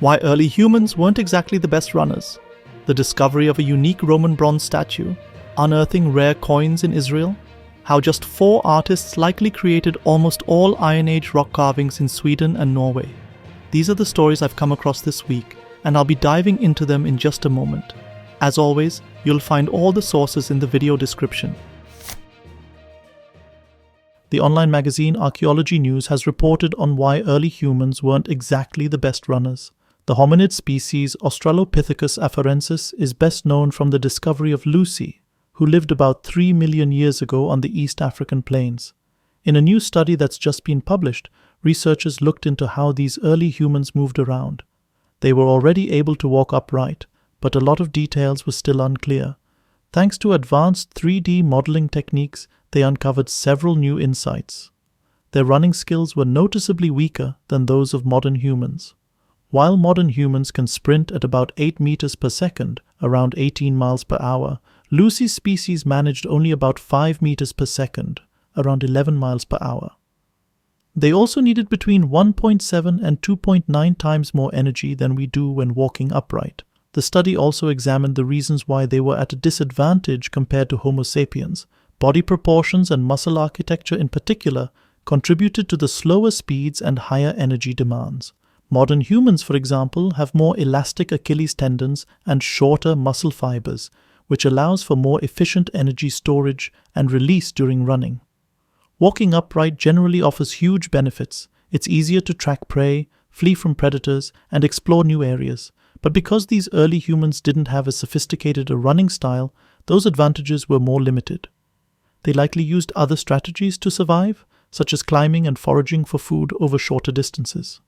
Why early humans weren't exactly the best runners, the discovery of a unique Roman bronze statue, unearthing rare coins in Israel, how just 4 artists likely created almost all Iron Age rock carvings in Sweden and Norway. These are the stories I've come across this week, and I'll be diving into them in just a moment. As always, you'll find all the sources in the video description. The online magazine Archaeology News has reported on why early humans weren't exactly the best runners. The hominid species Australopithecus afarensis is best known from the discovery of Lucy, who lived about 3 million years ago on the East African plains. In a new study that's just been published, researchers looked into how these early humans moved around. They were already able to walk upright, but a lot of details were still unclear. Thanks to advanced 3D modeling techniques, they uncovered several new insights. Their running skills were noticeably weaker than those of modern humans. While modern humans can sprint at about 8 meters per second, around 18 miles per hour, Lucy's species managed only about 5 meters per second, around 11 miles per hour. They also needed between 1.7 and 2.9 times more energy than we do when walking upright. The study also examined the reasons why they were at a disadvantage compared to Homo sapiens. Body proportions and muscle architecture in particular contributed to the slower speeds and higher energy demands. Modern humans, for example, have more elastic Achilles tendons and shorter muscle fibers, which allows for more efficient energy storage and release during running. Walking upright generally offers huge benefits. It's easier to track prey, flee from predators, and explore new areas. But because these early humans didn't have as sophisticated a running style, those advantages were more limited. They likely used other strategies to survive, such as climbing and foraging for food over shorter distances.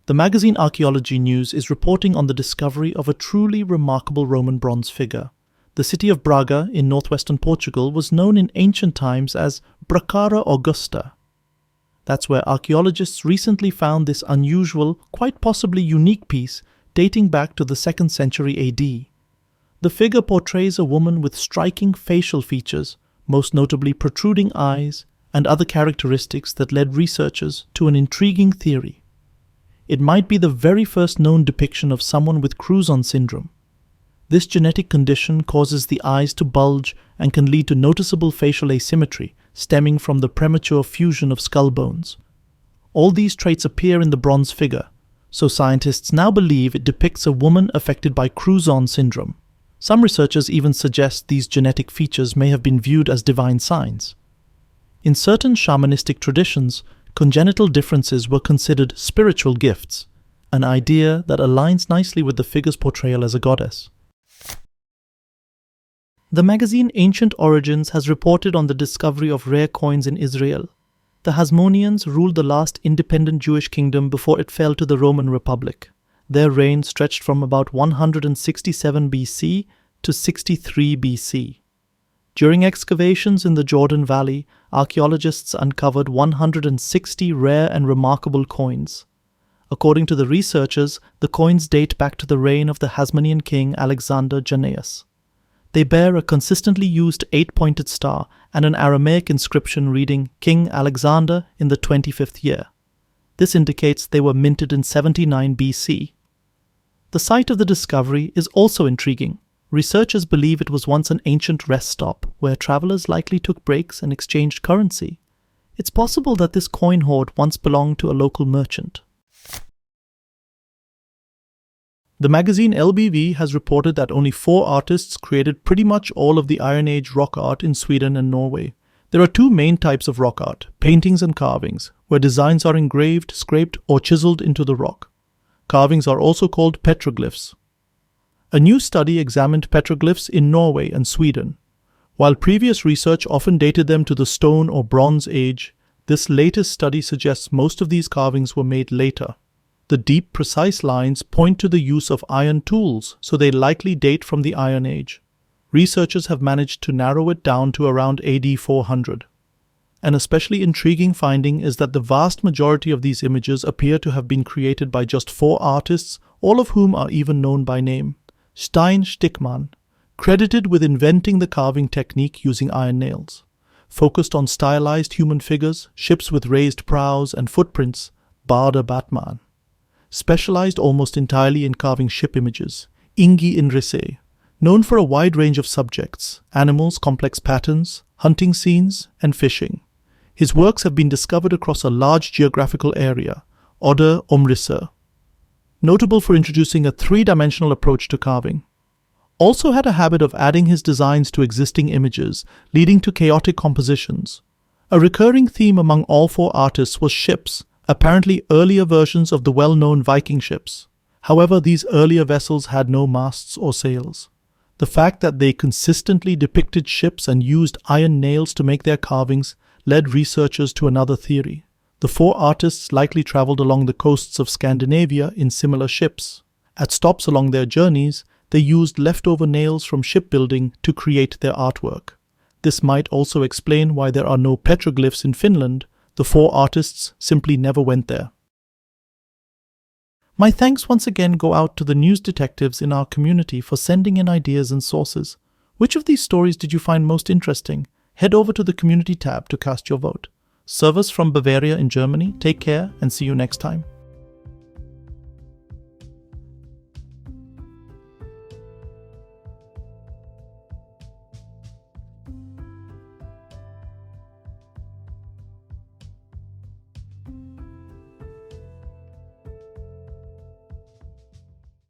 The magazine Archaeology News is reporting on the discovery of a truly remarkable Roman bronze figure. The city of Braga in northwestern Portugal was known in ancient times as Bracara Augusta. That's where archaeologists recently found this unusual, quite possibly unique piece dating back to the 2nd century AD. The figure portrays a woman with striking facial features, most notably protruding eyes, and other characteristics that led researchers to an intriguing theory. It might be the very first known depiction of someone with Crouzon syndrome. This genetic condition causes the eyes to bulge and can lead to noticeable facial asymmetry, stemming from the premature fusion of skull bones. All these traits appear in the bronze figure, so scientists now believe it depicts a woman affected by Crouzon syndrome. Some researchers even suggest these genetic features may have been viewed as divine signs. In certain shamanistic traditions, congenital differences were considered spiritual gifts, an idea that aligns nicely with the figure's portrayal as a goddess. The magazine Ancient Origins has reported on the discovery of rare coins in Israel. The Hasmoneans ruled the last independent Jewish kingdom before it fell to the Roman Republic. Their reign stretched from about 167 BC to 63 BC. During excavations in the Jordan Valley, archaeologists uncovered 160 rare and remarkable coins. According to the researchers, the coins date back to the reign of the Hasmonean king Alexander Jannaeus. They bear a consistently used 8-pointed star and an Aramaic inscription reading King Alexander in the 25th year. This indicates they were minted in 79 BC. The site of the discovery is also intriguing. Researchers believe it was once an ancient rest stop where travelers likely took breaks and exchanged currency. It's possible that this coin hoard once belonged to a local merchant. The magazine LBV has reported that only 4 artists created pretty much all of the Iron Age rock art in Sweden and Norway. There are 2 main types of rock art, paintings and carvings, where designs are engraved, scraped, or chiseled into the rock. Carvings are also called petroglyphs. A new study examined petroglyphs in Norway and Sweden. While previous research often dated them to the Stone or Bronze Age, this latest study suggests most of these carvings were made later. The deep, precise lines point to the use of iron tools, so they likely date from the Iron Age. Researchers have managed to narrow it down to around AD 400. An especially intriguing finding is that the vast majority of these images appear to have been created by just 4 artists, all of whom are even known by name. Stein Stickmann, credited with inventing the carving technique using iron nails. Focused on stylized human figures, ships with raised prows, and footprints, Bader Batman. specialized almost entirely in carving ship images, Ingi in Risse, known for a wide range of subjects, animals, complex patterns, hunting scenes, and fishing. His works have been discovered across a large geographical area, Odde Omrisser, notable for introducing a three-dimensional approach to carving. Also had a habit of adding his designs to existing images, leading to chaotic compositions. A recurring theme among all four artists was ships, apparently earlier versions of the well-known Viking ships. However, these earlier vessels had no masts or sails. The fact that they consistently depicted ships and used iron nails to make their carvings led researchers to another theory. The four artists likely traveled along the coasts of Scandinavia in similar ships. At stops along their journeys, they used leftover nails from shipbuilding to create their artwork. This might also explain why there are no petroglyphs in Finland. The four artists simply never went there. My thanks once again go out to the news detectives in our community for sending in ideas and sources. Which of these stories did you find most interesting? Head over to the community tab to cast your vote. Servers from Bavaria in Germany, take care and see you next time.